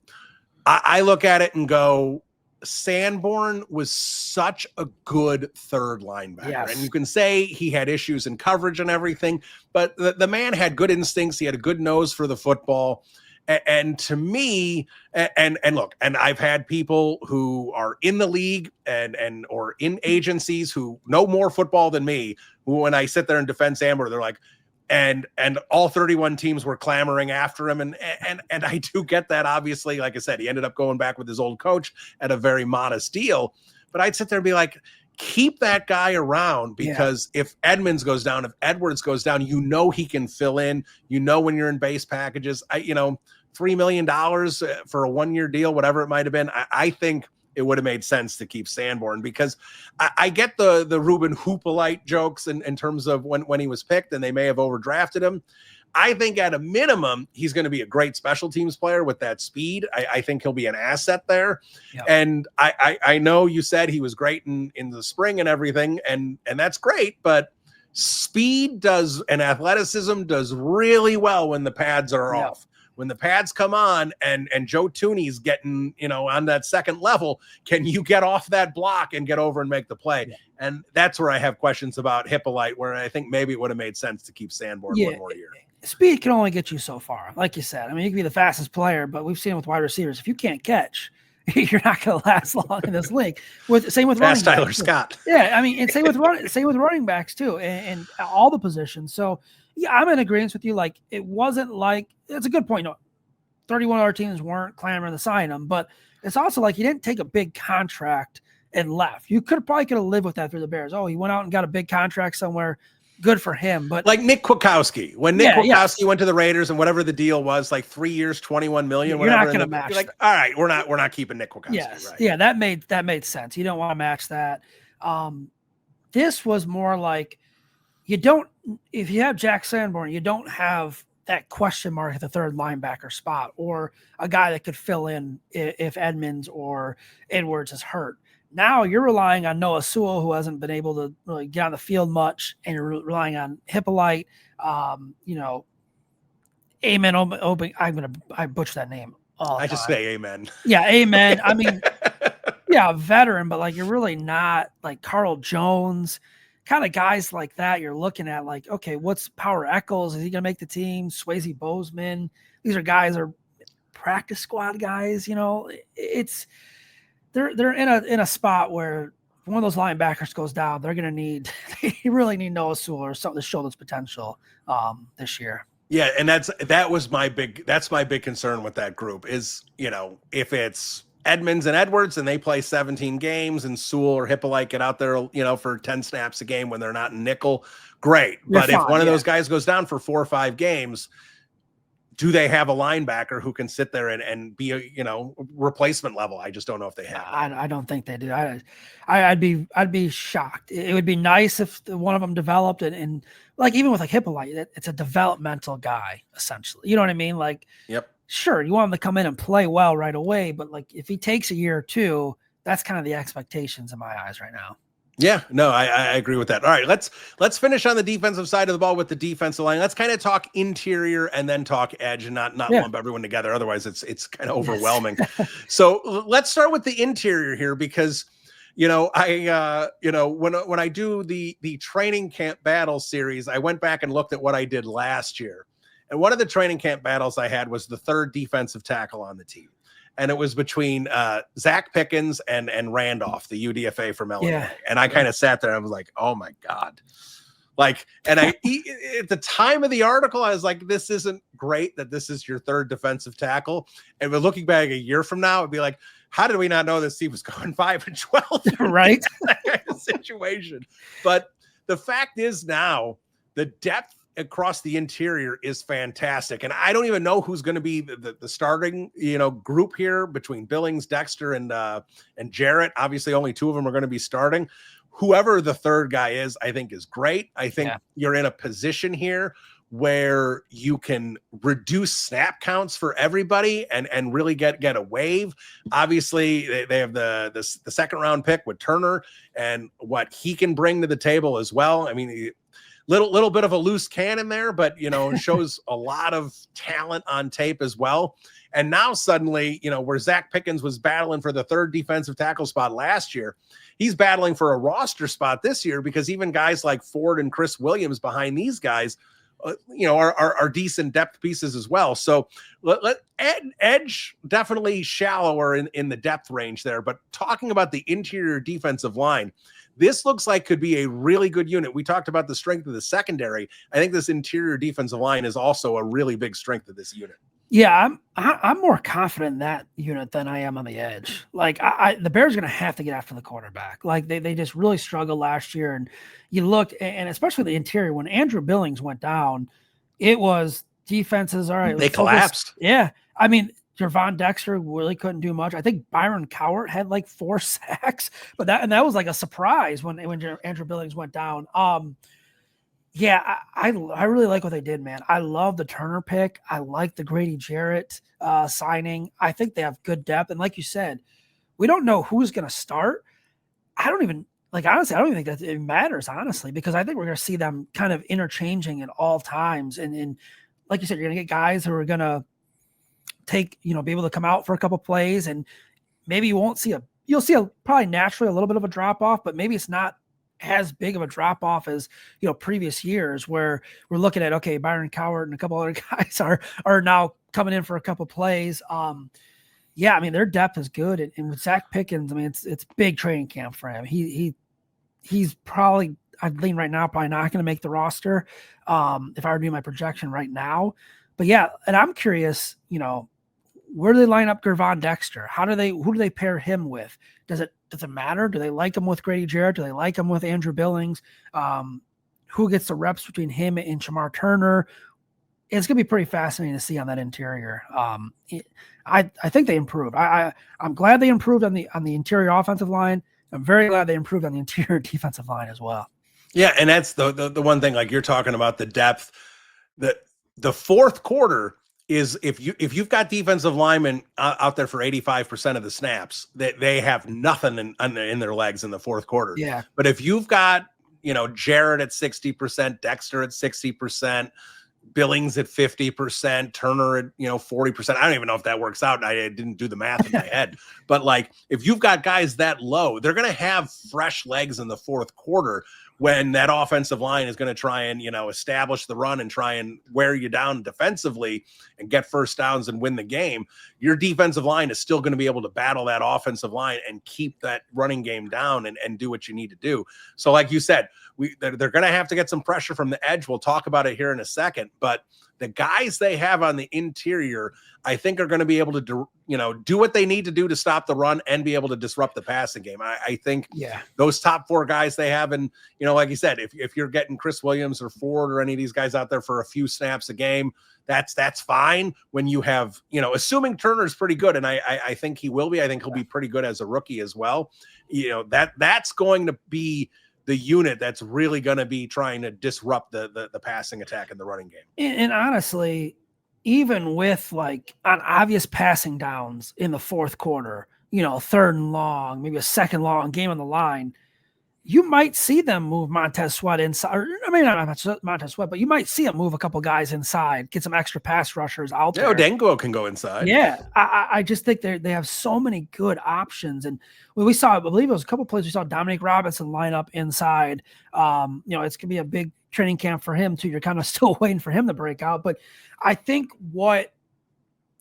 I look at it and go, Sanborn was such a good third linebacker. Yes. And you can say he had issues in coverage and everything, but the man had good instincts. He had a good nose for the football. And to me, and look, and I've had people who are in the league and or in agencies who know more football than me, who when I sit there and defend Sanborn, they're like, and all 31 teams were clamoring after him. And I do get that. Obviously, like I said, he ended up going back with his old coach at a very modest deal. But I'd sit there and be like, keep that guy around, because if Edmonds goes down, if Edwards goes down, you know he can fill in. You know, when you're in base packages, $3 million for a 1-year deal, whatever it might have been, I think it would have made sense to keep Sanborn, because I get the Ruben Hoopolite jokes in terms of when he was picked and they may have overdrafted him. I think at a minimum, he's going to be a great special teams player with that speed. I think he'll be an asset there. Yep. And I know you said he was great in the spring and everything, and that's great, but speed does and athleticism does really well when the pads are off. When the pads come on and Joe Tooney's getting, on that second level, can you get off that block and get over and make the play? Yeah. And that's where I have questions about Hippolyte, where I think maybe it would have made sense to keep Sanborn one more year. Speed can only get you so far. Like you said, I mean, you can be the fastest player, but we've seen it with wide receivers. If you can't catch, you're not going to last long in this league. Same with running backs. Tyler Scott. Yeah, I mean, and same with running backs too, and all the positions. So yeah, I'm in agreement with you. Like, it wasn't like, it's a good point. 31 other teams weren't clamoring to sign him, but it's also like he didn't take a big contract and left. You probably could have lived with that through the Bears. Oh, he went out and got a big contract somewhere. Good for him. But like Nick Kwiatkowski, when Nick Kwiatkowski went to the Raiders and whatever the deal was, like 3 years, 21 million. You're not going to match. Like, all right, we're not keeping Nick Kwiatkowski. Yes, right? Yeah, that made sense. You don't want to match that. This was more like if you have Jack Sanborn, you don't have that question mark at the third linebacker spot, or a guy that could fill in if Edmonds or Edwards is hurt. Now you're relying on Noah Sewell, who hasn't been able to really get on the field much, and you're relying on Hippolyte. Amen. I butcher that name. I just say amen. Yeah, amen. I mean, yeah, a veteran, but like you're really not like Carl Jones. Kind of guys like that you're looking at, like, okay, what's Power Eccles? Is he going to make the team? Swayze Bozeman. These are guys that are practice squad guys. It's they're in a spot where if one of those linebackers goes down, they really need Noah Sewell or something to show this potential this year. Yeah, and that's my big concern with that group is, if it's Edmonds and Edwards and they play 17 games and Sewell or Hippolyte get out there, for 10 snaps a game when they're not in nickel, great. But if one of those guys goes down for 4 or 5 games, do they have a linebacker who can sit there and be a, replacement level? I just don't know if they have. I don't think they do. I'd be shocked. It would be nice if one of them developed and like, even with like Hippolyte, it's a developmental guy, essentially. You know what I mean? Like, yep. Sure, you want him to come in and play well right away, but like if he takes a year or two, that's kind of the expectations in my eyes right now. Yeah, no, I agree with that. All right, let's finish on the defensive side of the ball with the defensive line. Let's kind of talk interior and then talk edge and not lump everyone together. Otherwise, it's kind of overwhelming. So let's start with the interior here, because when I do the training camp battle series, I went back and looked at what I did last year. And one of the training camp battles I had was the third defensive tackle on the team. And it was between Zach Pickens and Randolph, the UDFA from Illinois. Yeah. And I kind of sat there and I was like, oh my God. Like, and at the time of the article, I was like, this isn't great that this is your third defensive tackle. And we're looking back a year from now, it'd be like, how did we not know this team was going 5-12? Right. situation. But the fact is now the depth across the interior is fantastic. And I don't even know who's going to be the starting, group here between Billings, Dexter, and Jarrett. Obviously, only two of them are going to be starting. Whoever the third guy is, I think is great. I think you're in a position here where you can reduce snap counts for everybody and really get a wave. Obviously, they have the second round pick with Turner and what he can bring to the table as well. I mean, little bit of a loose cannon there, but shows a lot of talent on tape as well. And now suddenly, where Zach Pickens was battling for the third defensive tackle spot last year, he's battling for a roster spot this year because even guys like Ford and Chris Williams behind these guys, are decent depth pieces as well. So edge definitely shallower in the depth range there. But talking about the interior defensive line, this looks like could be a really good unit. We talked about the strength of the secondary. I think this interior defensive line is also a really big strength of this unit. Yeah, I'm more confident in that unit than I am on the edge. Like the Bears are going to have to get after the quarterback. Like they just really struggled last year. And you looked, and especially the interior, when Andrew Billings went down, it was defenses. All right, they collapsed. Yeah, I mean, Gervon Dexter really couldn't do much. I think Byron Cowart had like 4 sacks, but that was like a surprise when Andrew Billings went down. Yeah, I really like what they did, man. I love the Turner pick. I like the Grady Jarrett signing. I think they have good depth. And like you said, we don't know who's going to start. I don't even think that it matters, honestly, because I think we're going to see them kind of interchanging at all times. And like you said, you're going to get guys who are going to be able to come out for a couple plays, and maybe you'll see probably naturally a little bit of a drop off, but maybe it's not as big of a drop off as previous years where we're looking at, okay, Byron Cowart and a couple other guys are now coming in for a couple plays. Yeah, I mean, their depth is good. And with Zach Pickens, I mean, it's big training camp for him. He's probably, I'd lean right now, probably not going to make the roster if I were to do my projection right now. But yeah, and I'm curious, where do they line up Gervon Dexter? Who do they pair him with? Does it matter? Do they like him with Grady Jarrett? Do they like him with Andrew Billings? Who gets the reps between him and Shamar Turner? It's going to be pretty fascinating to see on that interior. I think they improved. I'm glad they improved on the interior offensive line. I'm very glad they improved on the interior defensive line as well. Yeah, and that's the one thing, like you're talking about the depth. The fourth quarter is if you've got defensive linemen out there for 85% of the snaps, they have nothing in their legs in the fourth quarter. Yeah. But if you've got, Jarrett at 60%, Dexter at 60%, Billings at 50%, Turner at 40%. I don't even know if that works out. I didn't do the math in my head. But like if you've got guys that low, they're going to have fresh legs in the fourth quarter when that offensive line is going to try and, establish the run and try and wear you down defensively and get first downs and win the game. Your defensive line is still going to be able to battle that offensive line and keep that running game down and do what you need to do. So like you said, they're going to have to get some pressure from the edge. We'll talk about it here in a second, but the guys they have on the interior, I think are going to be able to do what they need to do to stop the run and be able to disrupt the passing game. I think those top 4 guys they have, and like you said, if you're getting Chris Williams or Ford or any of these guys out there for a few snaps a game, that's fine. When you have, assuming Turner's pretty good, and I think he will be. I think he'll be pretty good as a rookie as well. That's going to be the unit that's really going to be trying to disrupt the passing attack in the running game. And honestly, even with like on obvious passing downs in the fourth quarter, third and long, maybe a second long game on the line, you might see them move Montes Sweat inside. I mean, not Montes Sweat, but you might see them move a couple guys inside, get some extra pass rushers out there. Odengo can go inside. Yeah, I just think they have so many good options. And we saw, I believe it was a couple plays, we saw Dominic Robinson line up inside. It's going to be a big training camp for him too. You're kind of still waiting for him to break out. But I think what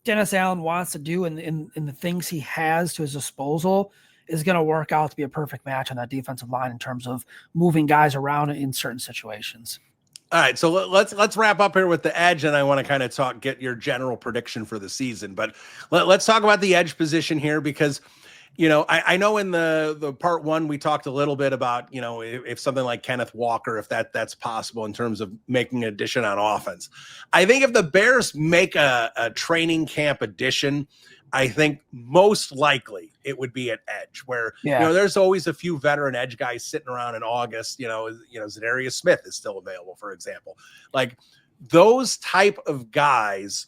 Dennis Allen wants to do in the things he has to his disposal is going to work out to be a perfect match on that defensive line in terms of moving guys around in certain situations. All right, so let's wrap up here with the edge, and I want to kind of get your general prediction for the season. But let's talk about the edge position here, because I know in the part one, we talked a little bit about, if something like Kenneth Walker, if that's possible in terms of making an addition on offense. I think if the Bears make a training camp addition, I think most likely it would be at edge where, there's always a few veteran edge guys sitting around in August, Zadarius Smith is still available, for example. Like those type of guys,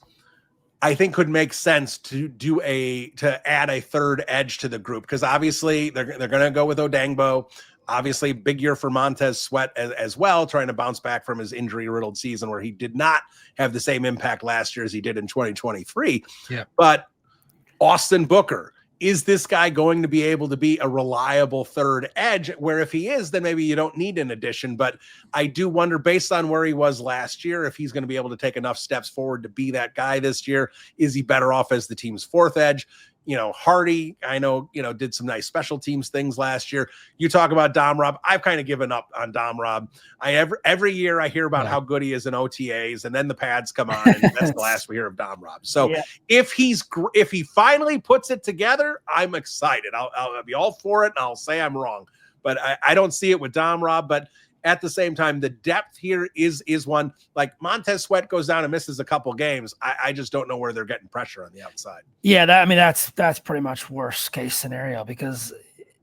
I think could make sense to add a third edge to the group, because obviously they're going to go with Odangbo. Obviously, big year for Montes Sweat as well, trying to bounce back from his injury-riddled season where he did not have the same impact last year as he did in 2023. Yeah. But Austin Booker, is this guy going to be able to be a reliable third edge, where if he is, then maybe you don't need an addition? But I do wonder, based on where he was last year, if he's going to be able to take enough steps forward to be that guy this year. Is he better off as the team's fourth edge? Hardy, I know, did some nice special teams things last year. You talk about Dom Rob. I've kind of given up on Dom Rob. Every year I hear about how good he is in OTAs, and then the pads come on, and that's the last we hear of Dom Rob. So if he finally puts it together, I'm excited. I'll be all for it, and I'll say I'm wrong. But I don't see it with Dom Rob. But at the same time, the depth here is one. Like Montes Sweat goes down and misses a couple games. I just don't know where they're getting pressure on the outside. Yeah, that's pretty much worst case scenario, because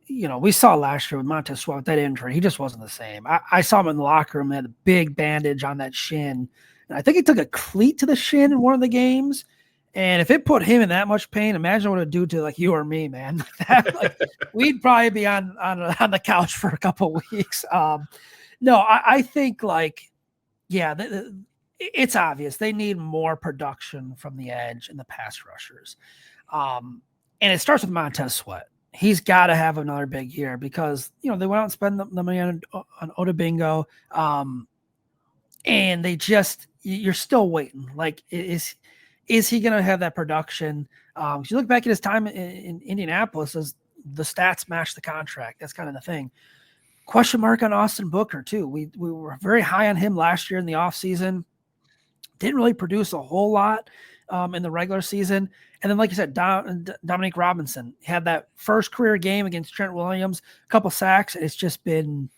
we saw last year with Montes Sweat with that injury, he just wasn't the same. I saw him in the locker room, he had a big bandage on that shin, and I think he took a cleat to the shin in one of the games. And if it put him in that much pain, imagine what it would do to like you or me, man. We'd probably be on the couch for a couple of weeks. No, I think it's obvious they need more production from the edge and the pass rushers. And it starts with Montes Sweat. He's got to have another big year, because, they went out and spent the money on Odabingo. And you're still waiting. Like, is he going to have that production? If you look back at his time in Indianapolis, as the stats match the contract, that's kind of the thing. Question mark on Austin Booker too. We were very high on him last year in the offseason. Didn't really produce a whole lot in the regular season. And then, like you said, Dominique Robinson had that first career game against Trent Williams, a couple sacks. It's just been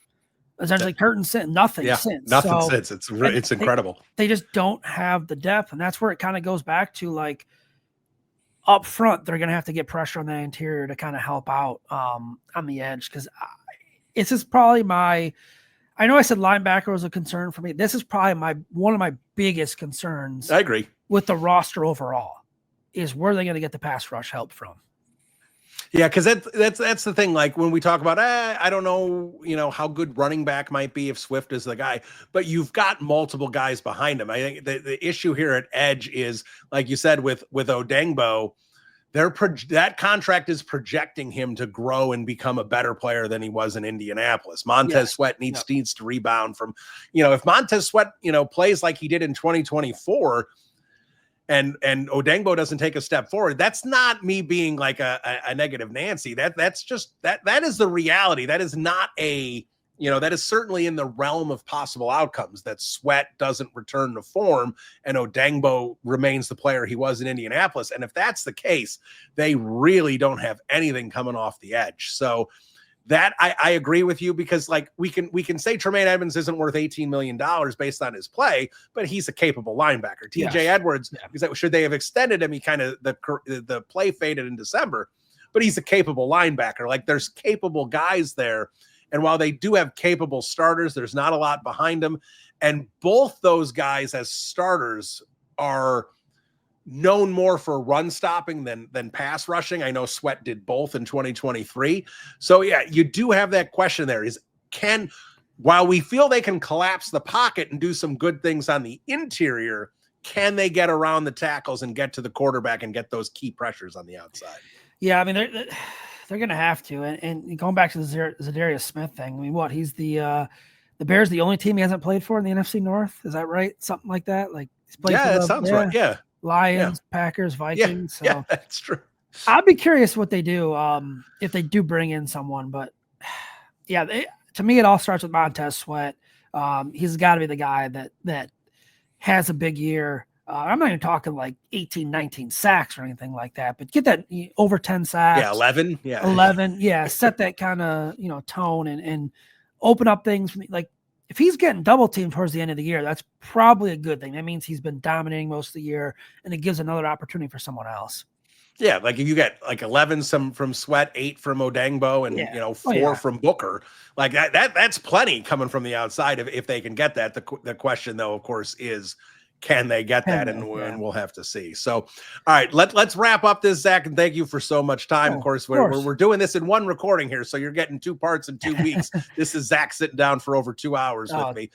essentially curtain since, nothing since. Nothing since. It's incredible. They just don't have the depth, and that's where it kind of goes back to, like, up front, they're going to have to get pressure on the interior to kind of help out on the edge, because this is probably I know I said linebacker was a concern for me. This is probably one of my biggest concerns. I agree. With the roster overall, is where they're going to get the pass rush help from. Yeah, because that's the thing. Like when we talk about, I don't know, how good running back might be if Swift is the guy, but you've got multiple guys behind him. I think the issue here at edge is, like you said, with Odangbo, that contract is projecting him to grow and become a better player than he was in Indianapolis. Montes Sweat needs to rebound from, if Montes Sweat, plays like he did in 2024, and Odangbo doesn't take a step forward, that's not me being like a negative Nancy. That's just that is the reality. That is not that is certainly in the realm of possible outcomes, that Sweat doesn't return to form and Odangbo remains the player he was in Indianapolis. And if that's the case, they really don't have anything coming off the edge. So that I agree with you, because like we can say Tremaine Edmonds isn't worth $18 million based on his play, but he's a capable linebacker. TJ Edwards, should they have extended him? He kind of, the play faded in December, but he's a capable linebacker. Like, there's capable guys there. And while they do have capable starters, there's not a lot behind them. And both those guys as starters are known more for run stopping than pass rushing. I know Sweat did both in 2023. So yeah, you do have that question there, while we feel they can collapse the pocket and do some good things on the interior, can they get around the tackles and get to the quarterback and get those key pressures on the outside? Yeah, I mean, they're going to have to. And going back to the Zadarius Smith thing, I mean, what, he's the Bears, the only team he hasn't played for in the NFC North? Is that right? Something like that? Like, he's played for that sounds right. Yeah. Lions, Packers, Vikings. Yeah, that's true. I'd be curious what they do if they do bring in someone. But yeah, to me, it all starts with Montes Sweat. He's got to be the guy that has a big year I'm not even talking like 18, 19 sacks or anything like that, but get that over 10 sacks. Yeah, 11. Yeah. 11. Yeah, set that kind of, tone and open up things for me. Like if he's getting double teamed towards the end of the year, that's probably a good thing. That means he's been dominating most of the year, and it gives another opportunity for someone else. Yeah, like if you get like 11 from Sweat, 8 from Odangbo, and 4 from Booker, like that's plenty coming from the outside if they can get that. The question though, of course, is can they get that? And we'll have to see. So, all right, let's wrap up this, Zach, and thank you for so much time. Of course, we're doing this in one recording here, so you're getting 2 parts in 2 weeks. This is Zach sitting down for over 2 hours with me.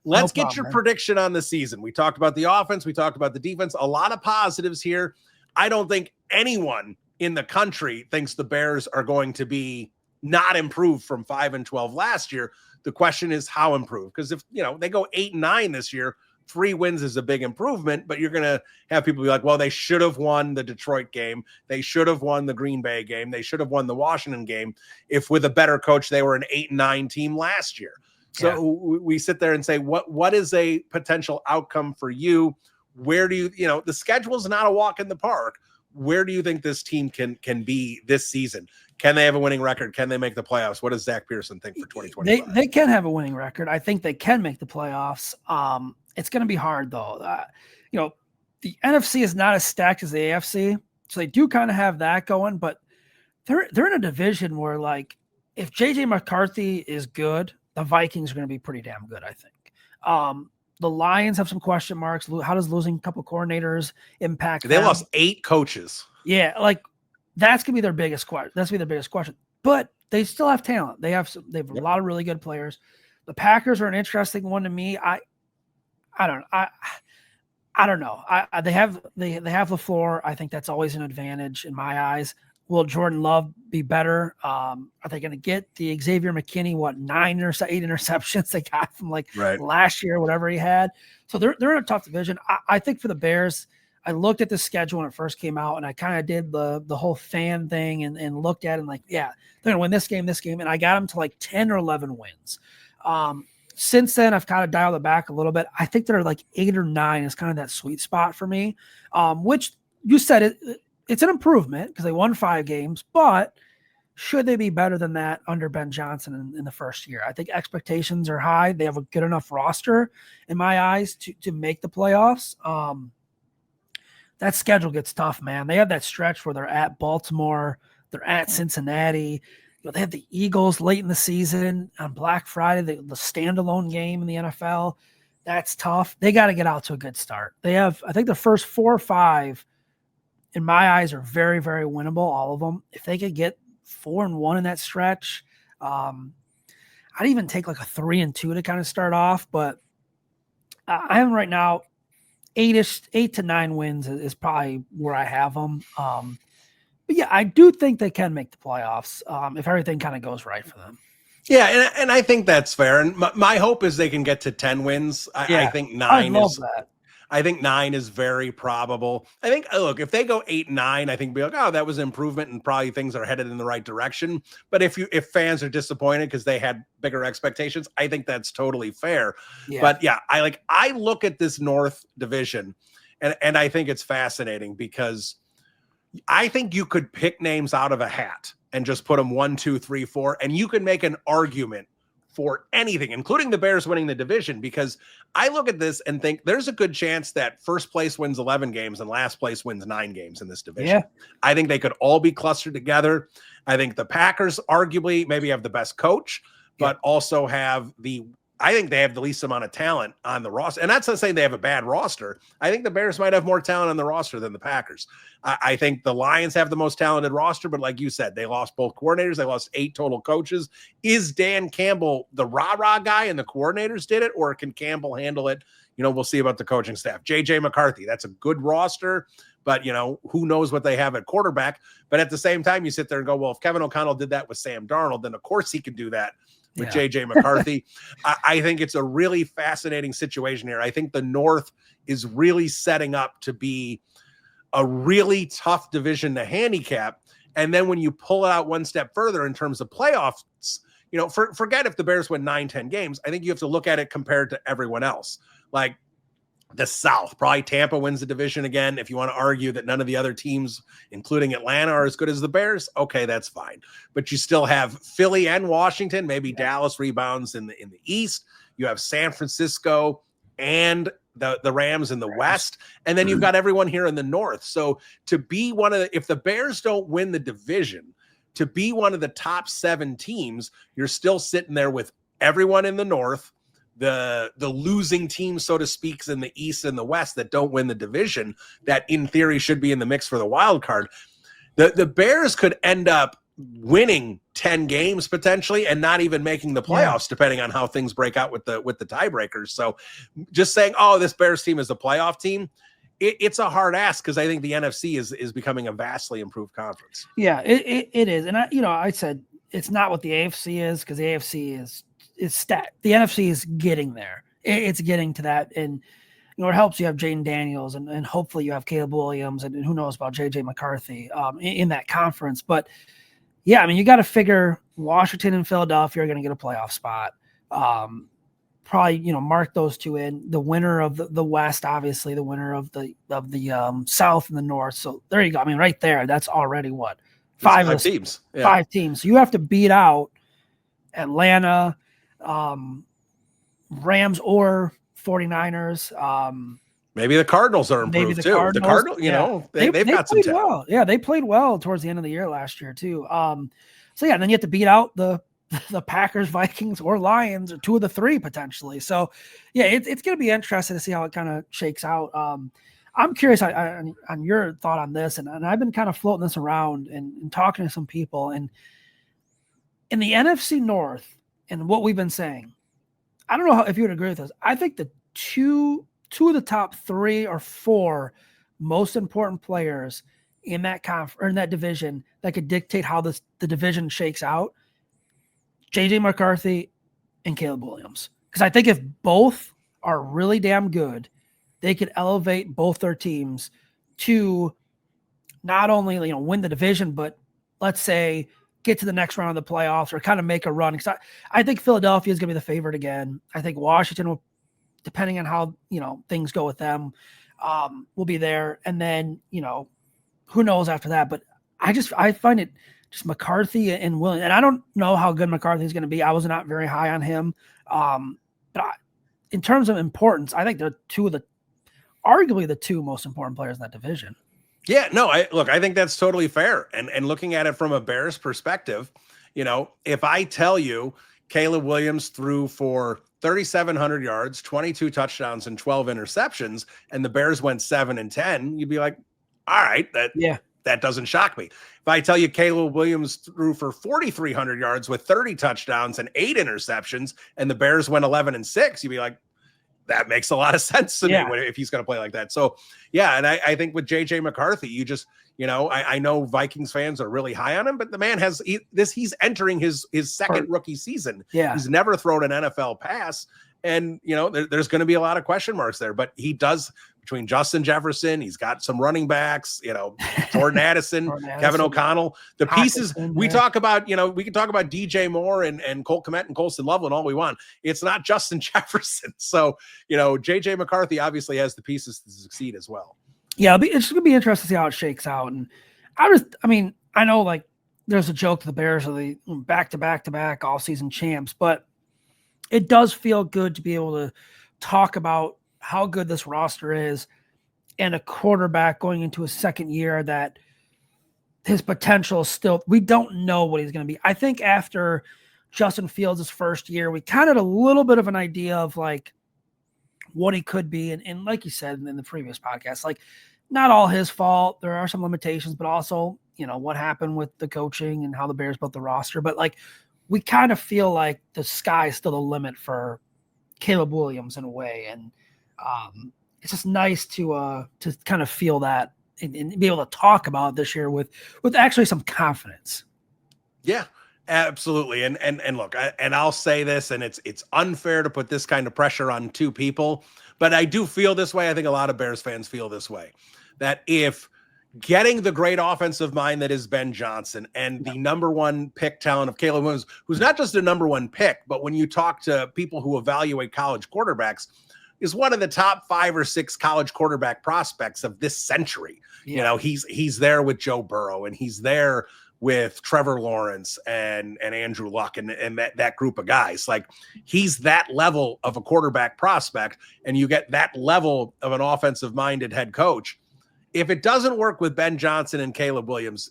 Let's get your prediction on the season. We talked about the offense. We talked about the defense. A lot of positives here. I don't think anyone in the country thinks the Bears are going to be not improved from 5-12 last year. The question is how improved, because if they go 8-9 this year, 3 wins is a big improvement, but you're going to have people be like, well, they should have won the Detroit game. They should have won the Green Bay game. They should have won the Washington game. If with a better coach, they were an 8-9 team last year. So we sit there and say, what is a potential outcome for you? Where do you, the schedule is not a walk in the park. Where do you think this team can be this season? Can they have a winning record? Can they make the playoffs? What does Zack Pearson think for 2025? They can have a winning record. I think they can make the playoffs. It's going to be hard though. The NFC is not as stacked as the AFC, so they do kind of have that going. But they're in a division where, like, if JJ McCarthy is good, the Vikings are going to be pretty damn good, I think. The Lions have some question marks. How does losing a couple coordinators impact They them? lost 8 coaches. Yeah, like that's gonna be their biggest question. That's gonna be their biggest question. But they still have talent. They have a lot of really good players. The Packers are an interesting one to me. I don't know. They have the floor. I think that's always an advantage in my eyes. Will Jordan Love be better? Are they going to get the Xavier McKinney, 8 interceptions they got from last year, whatever he had? So they're in a tough division. I think for the Bears, I looked at the schedule when it first came out, and I kind of did the whole fan thing and looked at it and they're going to win this game, and I got them to 10 or 11 wins. Since then, I've kind of dialed it back a little bit. I think they're 8 or 9 is kind of that sweet spot for me, which you said it's an improvement because they won 5 games, but should they be better than that under Ben Johnson in the first year? I think expectations are high. They have a good enough roster in my eyes to make the playoffs. That schedule gets tough, man. They have that stretch where they're at Baltimore, they're at Cincinnati. They have the Eagles late in the season on Black Friday, the standalone game in the NFL. That's tough. They got to get out to a good start. They have, I think the first 4 or 5 in my eyes are very, very winnable, all of them. If they could get 4-1 in that stretch, I'd even take a 3-2 to kind of start off. But I am right now 8 to 9 wins is probably where I have them. But yeah, I do think they can make the playoffs if everything kind of goes right for them. Yeah, and I think that's fair. And my hope is they can get to 10 wins. I think 9 is that. I think 9 is very probable. I think, look, if they go 8-9, I think be like, oh, that was an improvement and probably things are headed in the right direction. But if fans are disappointed because they had bigger expectations, I think that's totally fair. Yeah. But yeah, I look at this North division and I think it's fascinating because I think you could pick names out of a hat and just put them 1, 2, 3, 4, and you can make an argument for anything, including the Bears winning the division, because I look at this and think there's a good chance that first place wins 11 games and last place wins 9 games in this division. Yeah. I think they could all be clustered together. I think the Packers arguably maybe have the best coach, but also I think they have the least amount of talent on the roster. And that's not saying they have a bad roster. I think the Bears might have more talent on the roster than the Packers. I think the Lions have the most talented roster, but like you said, they lost both coordinators. They lost 8 total coaches. Is Dan Campbell the rah-rah guy and the coordinators did it, or can Campbell handle it? We'll see about the coaching staff. JJ McCarthy, that's a good roster, but who knows what they have at quarterback. But at the same time, you sit there and go, well, if Kevin O'Connell did that with Sam Darnold, then of course he could do that with JJ McCarthy. I think it's a really fascinating situation here. I think the North is really setting up to be a really tough division to handicap. And then when you pull it out one step further in terms of playoffs, forget if the Bears win 9-10 games. I think you have to look at it compared to everyone else. Like The South, probably Tampa wins the division again. If you want to argue that none of the other teams, including Atlanta, are as good as the Bears, okay, that's fine. But you still have Philly and Washington. Maybe Dallas rebounds in the East. You have San Francisco and the Rams in the West, and then you've got everyone here in the North. So to be one of if the Bears don't win the division, to be one of the top 7 teams, you're still sitting there with everyone in the North, the losing teams, so to speak, in the East and the West that don't win the division, that in theory should be in the mix for the wild card. The Bears could end up winning 10 games potentially and not even making the playoffs, depending on how things break out with the tiebreakers. So just saying, oh, this Bears team is a playoff team, it's a hard ask, because I think the NFC is becoming a vastly improved conference. Yeah, it is. And I said it's not what the AFC is, because the AFC is stacked. The NFC is getting there. It's getting to that. And it helps you have Jaden Daniels and hopefully you have Caleb Williams and who knows about JJ McCarthy in that conference. But yeah, I mean, you got to figure Washington and Philadelphia are going to get a playoff spot. Probably, mark those two in. The winner of the West, obviously, the winner of the South and the North. So there you go. I mean, right there, that's already what? Five teams. Yeah. 5 teams. So you have to beat out Atlanta, Rams or 49ers. Maybe the Cardinals are improved too. The Cardinals, they've got some talent. Well. Yeah, they played well towards the end of the year last year too. So yeah, and then you have to beat out the Packers, Vikings, or Lions, or 2 of the 3 potentially. So yeah, it's going to be interesting to see how it kind of shakes out. I'm curious on your thought on this, and I've been kind of floating this around and talking to some people, and in the NFC North and what we've been saying, I don't know if you would agree with us. I think the two of the top 3 or 4 most important players in that or in that division that could dictate how the division shakes out, JJ McCarthy and Caleb Williams. Because I think if both are really damn good, they could elevate both their teams to not only win the division, but let's say get to the next round of the playoffs or kind of make a run. Because I think Philadelphia is going to be the favorite again. I think Washington will, depending on how things go with them, will be there. And then who knows after that? But I find it just McCarthy and Williams, and I don't know how good McCarthy is going to be. I was not very high on him, but in terms of importance, I think they're arguably the 2 most important players in that division. Yeah, no, I think that's totally fair. And looking at it from a Bears perspective, if I tell you Caleb Williams threw for 3,700 yards, 22 touchdowns, and 12 interceptions, and the Bears went 7-10, you'd be like, all right, that doesn't shock me. If I tell you Caleb Williams threw for 4,300 yards with 30 touchdowns and 8 interceptions, and the Bears went 11-6, you'd be like, that makes a lot of sense to me if he's going to play like that. So, yeah, and I think with JJ McCarthy, you just, I know Vikings fans are really high on him, but the man he's entering his second rookie season. Yeah. He's never thrown an NFL pass. And, there's going to be a lot of question marks there, but he does, between Justin Jefferson, he's got some running backs, Jordan Addison, Kevin O'Connell, the pieces we talk about, we can talk about DJ Moore and Colt Kmet and Colston Loveland all we want. It's not Justin Jefferson. So, JJ McCarthy obviously has the pieces to succeed as well. Yeah, it's going to be interesting to see how it shakes out. And I know there's a joke to the Bears of the back-to-back all season champs, but it does feel good to be able to talk about how good this roster is and a quarterback going into his second year that his potential is still, we don't know what he's going to be. I think after Justin Fields' first year, we kind of had a little bit of an idea of what he could be. And like you said in the previous podcast, not all his fault. There are some limitations, but also, what happened with the coaching and how the Bears built the roster. But we kind of feel like the sky is still the limit for Caleb Williams in a way. And it's just nice to kind of feel that and be able to talk about it this year with actually some confidence. Yeah, absolutely. And look, I'll say this, and it's unfair to put this kind of pressure on 2 people, but I do feel this way. I think a lot of Bears fans feel this way, that if getting the great offensive mind that is Ben Johnson and the number 1 pick talent of Caleb Williams, who's not just a number 1 pick, but when you talk to people who evaluate college quarterbacks, is one of the top 5 or 6 college quarterback prospects of this century. Yeah. You know, he's there with Joe Burrow, and he's there with Trevor Lawrence and Andrew Luck and that group of guys. Like, he's that level of a quarterback prospect, and you get that level of an offensive minded head coach. If it doesn't work with Ben Johnson and Caleb Williams,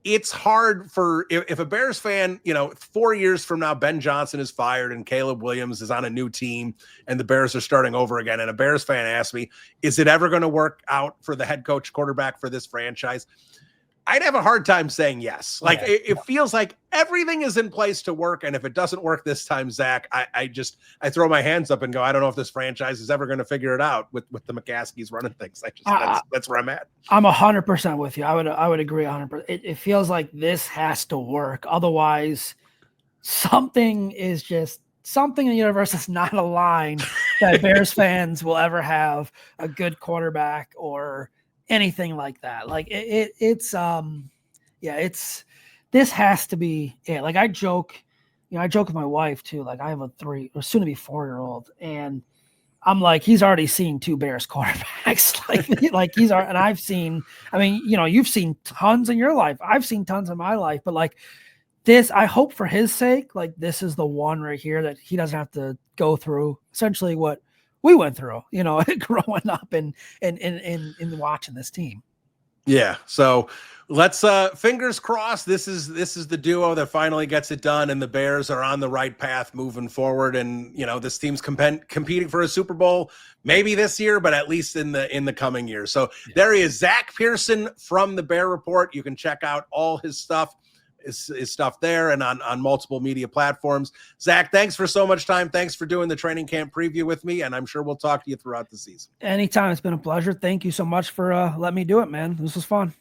it's hard for, if a Bears fan, 4 years from now, Ben Johnson is fired and Caleb Williams is on a new team and the Bears are starting over again. And a Bears fan asks me, is it ever going to work out for the head coach quarterback for this franchise? I'd have a hard time saying yes. Like, it feels like everything is in place to work. And if it doesn't work this time, Zach, I throw my hands up and go, I don't know if this franchise is ever going to figure it out with the McCaskies running things. That's where I'm at. I'm 100% with you. I would agree 100%. It feels like this has to work. Otherwise, something in the universe is not aligned that Bears fans will ever have a good quarterback or anything like that. Like this has to be it. Like, I joke with my wife too. Like, I have a 3 or soon to be 4-year-old, and I'm like, he's already seen 2 Bears quarterbacks. like he's already, and I've seen, I mean, you've seen tons in your life. I've seen tons in my life, but like this, I hope for his sake, like, this is the one right here that he doesn't have to go through essentially what we went through, growing up and watching this team. Yeah. So let's fingers crossed. This is the duo that finally gets it done, and the Bears are on the right path moving forward. And this team's competing for a Super Bowl, maybe this year, but at least in the coming years. So there he is, Zack Pearson from the Bear Report. You can check out all his stuff. His stuff there and on multiple media platforms. Zach, thanks for so much time. Thanks for doing the training camp preview with me, and I'm sure we'll talk to you throughout the season. Anytime. It's been a pleasure. Thank you so much for letting me do it, man. This was fun.